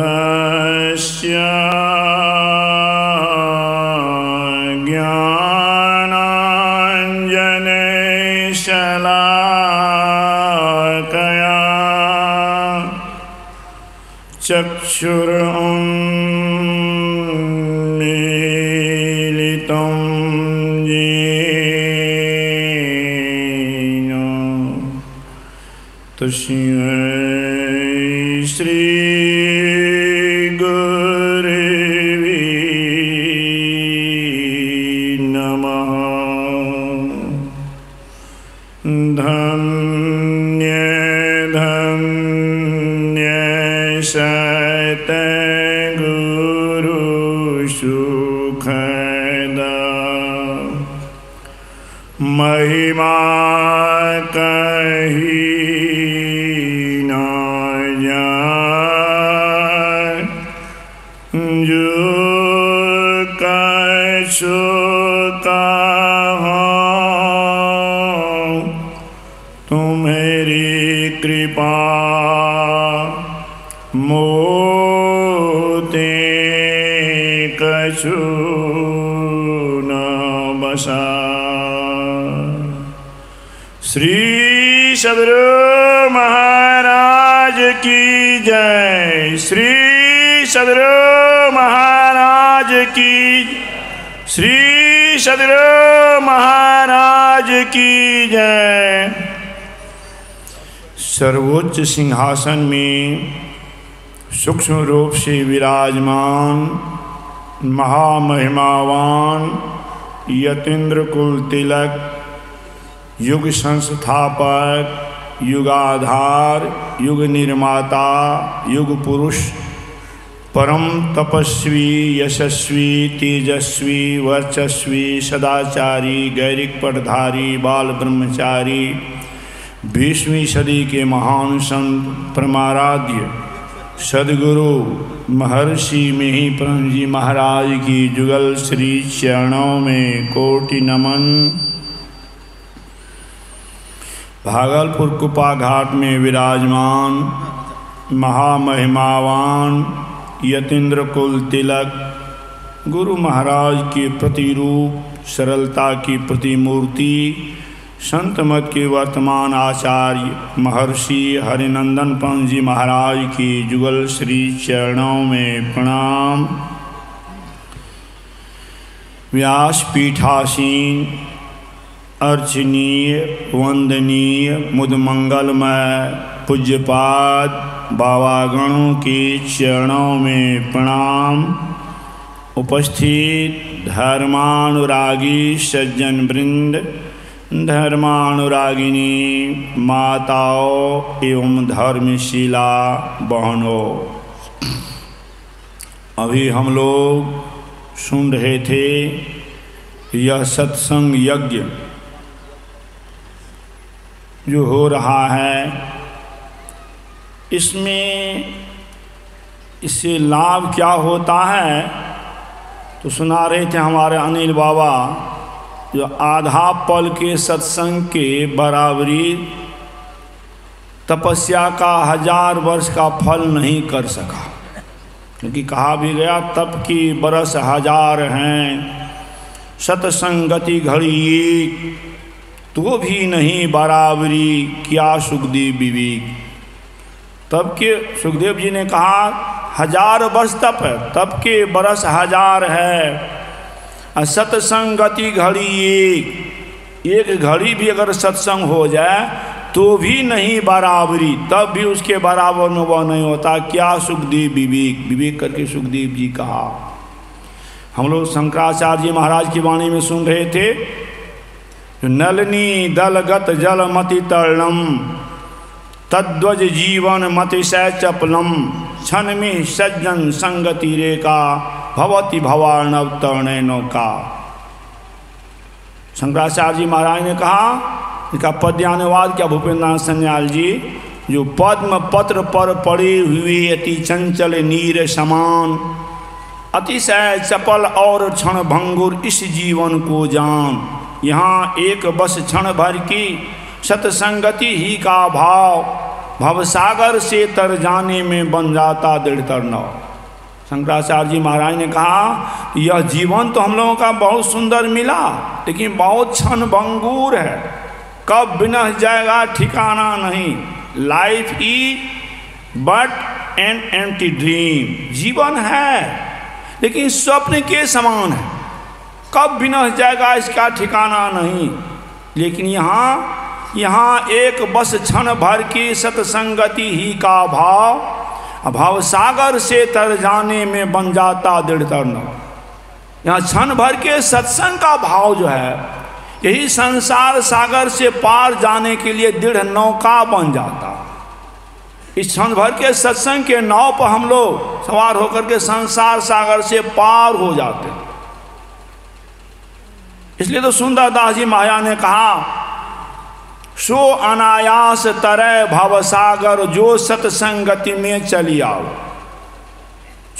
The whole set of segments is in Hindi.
अज्ञानतिमिरान्धस्य ज्ञानाञ्जनशलाकया चक्षुरुन्मीलितं येन तस्मै श्री गुरुवे नमः। धन्य धन्य सतगुरु सुखदा महिमा कही न जाए, जो कछु कहो तुम्हारी कृपा मोते कछु न बसा। श्री सद्गुरु महाराज की जय। श्री सद्गुरु महाराज की। श्री सद्गुरु महाराज की जय। सर्वोच्च सिंहासन में सूक्ष्म रूप से विराजमान महामहिमावान यतीन्द्र कुल तिलक, युग संस्थापक, युगाधार, युग निर्माता, युग पुरुष, परम तपस्वी, यशस्वी, तेजस्वी, वर्चस्वी, सदाचारी, गैरिक पटधारी, बाल ब्रह्मचारी, 20वीं सदी के महान संत परमाराध्य सद्गुरु महर्षि मिहिर जी महाराज की जुगल श्री चरणों में कोटि नमन। भागलपुर कुपा घाट में विराजमान महामहिमावान यतीन्द्र कुल तिलक गुरु महाराज के प्रतिरूप, सरलता की प्रतिमूर्ति, संत मत के वर्तमान आचार्य महर्षि हरिनंदन पंत जी महाराज की जुगल श्री चरणों में प्रणाम। व्यासपीठासीन अर्चनीय वंदनीय मुदमंगलमय पूज्यपाद बाबागणों के चरणों में प्रणाम। उपस्थित धर्मानुरागी सज्जन वृंद, धर्मानुरागिनी माताओं एवं धर्मशीला बहनों, अभी हम लोग सुन रहे थे यह सत्संग यज्ञ जो हो रहा है, इससे लाभ क्या होता है तो सुना रहे थे हमारे अनिल बाबा, जो आधा पल के सत्संग के बराबरी तपस्या का 1000 वर्ष का फल नहीं कर सका। क्योंकि कहा भी गया तप की बरस 1000 हैं, सत्संगति घड़ी एक, तो भी नहीं बराबरी क्या सुखदेव विवेक। तब के सुखदेव जी ने कहा 1000 वर्ष तप है, तप के बरस 1000 है। सत्संगति घड़ी एक घड़ी भी अगर सत्संग हो जाए तो भी नहीं बराबरी, तब भी उसके बराबर में वह नहीं होता क्या सुखदेव विवेक। विवेक करके सुखदेव जी कहा। हम लोग शंकराचार्य जी महाराज की वाणी में सुन रहे थे, नलनी दलगत जलमति तरणम तद्वज जीवन मतिशय चपलम क्षण में सज्जन संगति रेखा भवती भवार्णव तरणेनो का। शंकराचार्य जी महाराज ने कहा, इसका पद्यानुवाद क्या भूपेंद्र नाथ सन्याल जी, जो पद्म पत्र पर पड़े हुए अति चंचल नीर समान, अतिशय चपल और क्षण भंगुर इस जीवन को जान। यहाँ एक बस क्षण भर की सत्संगति ही का भाव, भवसागर से तर जाने में बन जाता दृढ़तर नाव। शंकराचार्य जी महाराज ने कहा यह जीवन तो हम लोगों का बहुत सुंदर मिला, लेकिन बहुत क्षण भंगुर है, कब बिनह जाएगा ठिकाना नहीं। Life is but an empty dream, जीवन है लेकिन स्वप्न के समान है, कब बिनह जाएगा इसका ठिकाना नहीं। लेकिन यहाँ एक बस क्षण भर की सत्संगति ही का भाव, भावसागर से तर जाने में बन जाता दृढ़तर नाव। यहाँ क्षण भर के सत्संग का भाव जो है, यही संसार सागर से पार जाने के लिए दृढ़ नौका बन जाता। इस क्षण भर के सत्संग के नाव पर हम लोग सवार होकर के संसार सागर से पार हो जाते। इसलिए तो सुंदरदास जी महाराज ने कहा सो अनायास तरह भवसागर जो सत्संगति में चली आओ।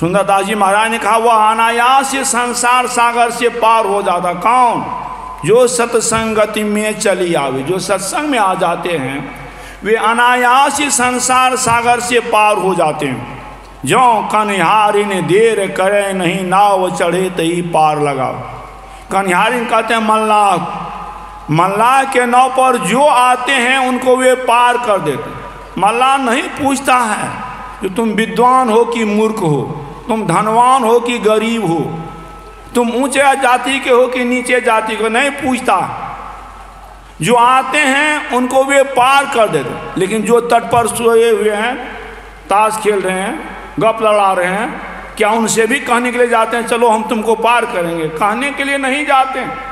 सुंदरदास जी महाराज ने कहा वह अनायास ये संसार सागर से पार हो जाता। कौन? जो सत्संगति में चली आवे, जो सत्संग में आ जाते हैं वे अनायास ही संसार सागर से पार हो जाते हैं। जो कन्हारी ने देर करे नहीं, नाव चढ़े तही पार लगाओ। कन्हारी कहते हैं मल्लाह के नाव पर जो आते हैं उनको वे पार कर देते। मल्लाह नहीं पूछता है कि तुम विद्वान हो कि मूर्ख हो, तुम धनवान हो कि गरीब हो, तुम ऊंचे जाति के हो कि नीचे जाति के, नहीं पूछता। जो आते हैं उनको वे पार कर देते। लेकिन जो तट पर सोए हुए हैं, ताश खेल रहे हैं, गप लड़ा रहे हैं, क्या उनसे भी कहने के लिए जाते हैं चलो हम तुमको पार करेंगे? कहने के लिए नहीं जाते हैं।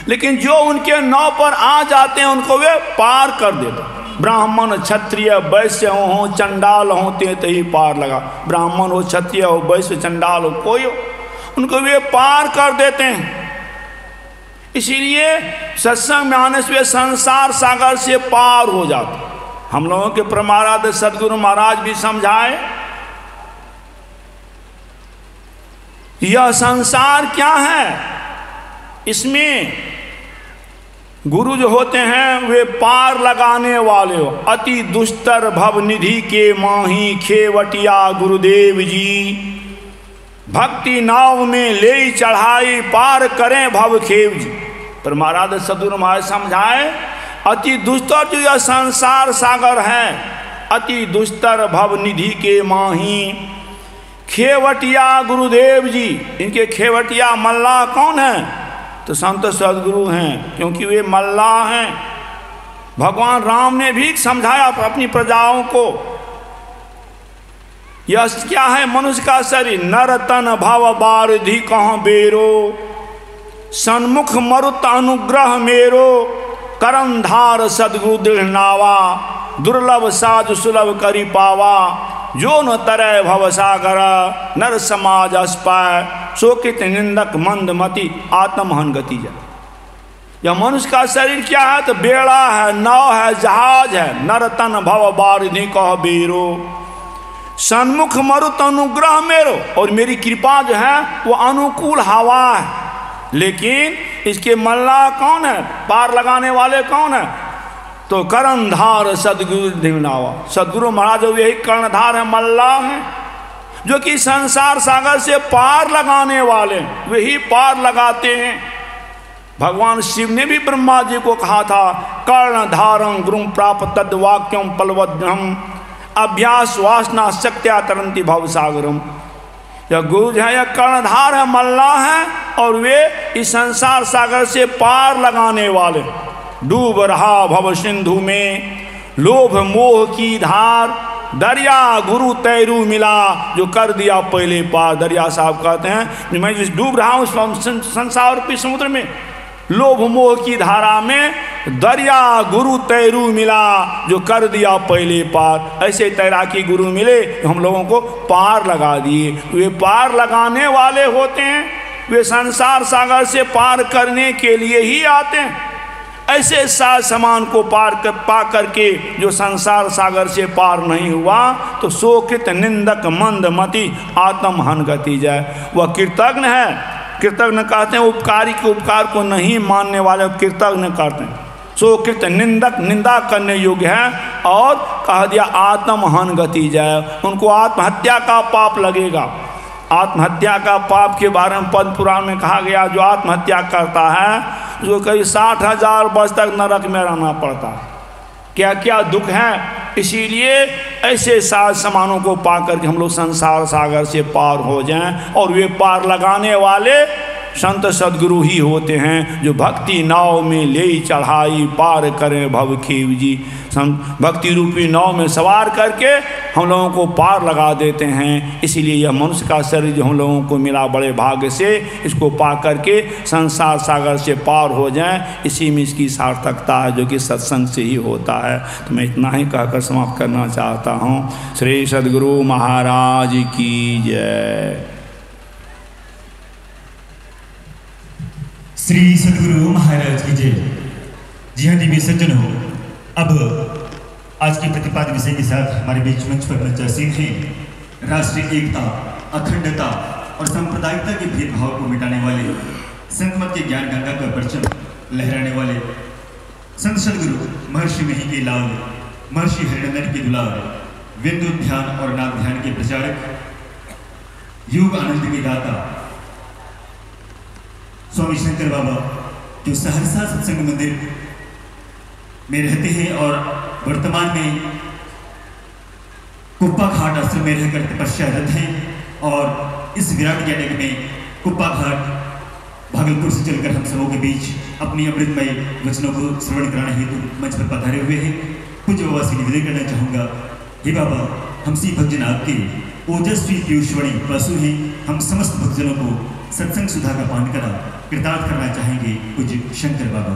लेकिन जो उनके नाव पर आ जाते हैं उनको वे पार कर देते। ब्राह्मण क्षत्रिय वैश्य हो चंडाल हो ते ही पार लगा। ब्राह्मण हो क्षत्रिय हो वैश्य चंडाल हो कोई हो, उनको वे पार कर देते हैं। इसीलिए सत्संग में आने से वे संसार सागर से पार हो जाते। हम लोगों के परमाराध्य सदगुरु महाराज भी समझाए यह संसार क्या है, इसमें गुरु जो होते हैं वे पार लगाने वाले हो। अति दुस्तर भव निधि के माही खेवटिया गुरुदेव जी, भक्ति नाव में ले चढ़ाई पार करें भव खेव जी। पर महाराज सदगुरु महाराज समझाए अति दुस्तर जो यह संसार सागर है, अति दुस्तर भव निधि के माही खेवटिया गुरुदेव जी। इनके खेवटिया मल्लाह कौन है? तो संत सदगुरु हैं, क्योंकि वे मल्लाह हैं। भगवान राम ने भी समझाया अपनी प्रजाओं को। यह क्या है? मनुष्य का शरीर नर तन भव बारिधि कहाँ बेरो, सन्मुख मरुत अनुग्रह मेरो, करंधार सदगुरु दृढ़ नावा, दुर्लभ साधु सुलभ करी पावा, जो न तरय भव सागर नर समाज अस्पाय, शोकित निंदक मंद मति आत्महन गति जा। यह मनुष्य का शरीर क्या है? तो बेड़ा है, नाव है, जहाज है। नर तन भव बारिधि कह बेरो, सन्मुख मरुत अनुग्रह मेरो, और मेरी कृपा जो है वो अनुकूल हवा है। लेकिन इसके मल्लाह कौन है? पार लगाने वाले कौन है? तो कर्णधार सदगुरु दिवनावा। सदगुरु महाराज यही कर्णधार है, मल्लाह है, जो कि संसार सागर से पार लगाने वाले, वही पार लगाते हैं। भगवान शिव ने भी ब्रह्मा जी को कहा था कर्णधारं गुरुं प्राप्त तद वाक्यम पलवद्रम अभ्यास वासना शक्त्या तरंती भव सागरम। यह गुरु है, यह कर्णधार है, मल्लाह है, और वे इस संसार सागर से पार लगाने वाले। डूब रहा भव सिंधु में लोभ मोह की धार, दरिया गुरु तैरू मिला जो कर दिया पहले पार। दरिया साहब कहते हैं मैं जिस डूब रहा हूँ संसार रूपी समुद्र में, लोभ मोह की धारा में, दरिया गुरु तैरू मिला जो कर दिया पहले पार। ऐसे तैराकी गुरु मिले तो हम लोगों को पार लगा दिए। वे पार लगाने वाले होते हैं, वे संसार सागर से पार करने के लिए ही आते हैं। ऐसे साज समान को पा करके जो संसार सागर से पार नहीं हुआ तो शोकित निंदक मंद मति आत्महन गति जाए। वह कृतज्ञ है कृतज्ञ कहते हैं उपकारी के उपकार को नहीं मानने वाले कृतज्ञ कहते हैं। सो कृत निंदक निंदा करने योग्य है। और कह दिया आत्महन गति जाए, उनको आत्महत्या का पाप लगेगा। आत्महत्या का पाप के बारे में पद्म पुराण में कहा गया, जो आत्महत्या करता है उसको करीब 60,000 वर्ष तक नरक में रहना पड़ता है। क्या क्या दुख है। इसीलिए ऐसे साज समानों को पा करके हम लोग संसार सागर से पार हो जाएं, और वे पार लगाने वाले संत सदगुरु ही होते हैं, जो भक्ति नाव में ले चढ़ाई पार करें भवखेव जी। भक्ति रूपी नाव में सवार करके हम लोगों को पार लगा देते हैं। इसीलिए यह मनुष्य का शरीर जो हम लोगों को मिला बड़े भाग्य से, इसको पा करके संसार सागर से पार हो जाएं, इसी में इसकी सार्थकता है, जो कि सत्संग से ही होता है। तो मैं इतना ही कहकर समाप्त करना चाहता हूँ। श्री सद्गुरु महाराज की जय। श्री सद्गुरु महाराज की जय। जी हाँ दिव्य सज्जन हो, अब आज के प्रतिपाद्य विषय के साथ हमारे बीच मंच पर मंचासीन हैं राष्ट्रीय एकता, अखंडता और सांप्रदायिकता के भेदभाव को मिटाने वाले, संत मत के ज्ञान गंगा का परचम लहराने वाले संत सद्गुरु महर्षि मही के लाल, महर्षि हरिनंदन के दुलार, विंदु ध्यान और नाम ध्यान के प्रचारक, योग आनंद के दाता स्वामी शंकर बाबा, जो सहरसा सत्संग मंदिर में रहते हैं और वर्तमान में कुप्पा घाट आश्रम में रहकर तपस्यारत हैं, और इस विराट ज्ञान में कुप्पा घाट भागलपुर से चलकर हम सबों के बीच अपनी अमृतमय वचनों को श्रवण कराने हेतु मंच पर पधारे हुए हैं। पूज्य बाबा से निवेदन करना चाहूँगा, हे बाबा, हम सी भक्तजन आपके ओजस्वी पीयूषवाणी पशु हैं। हम समस्त भक्तजनों को सत्संग सुधा का पान करा कृतार्थ करना चाहेंगे। पूज्य शंकर बाबा।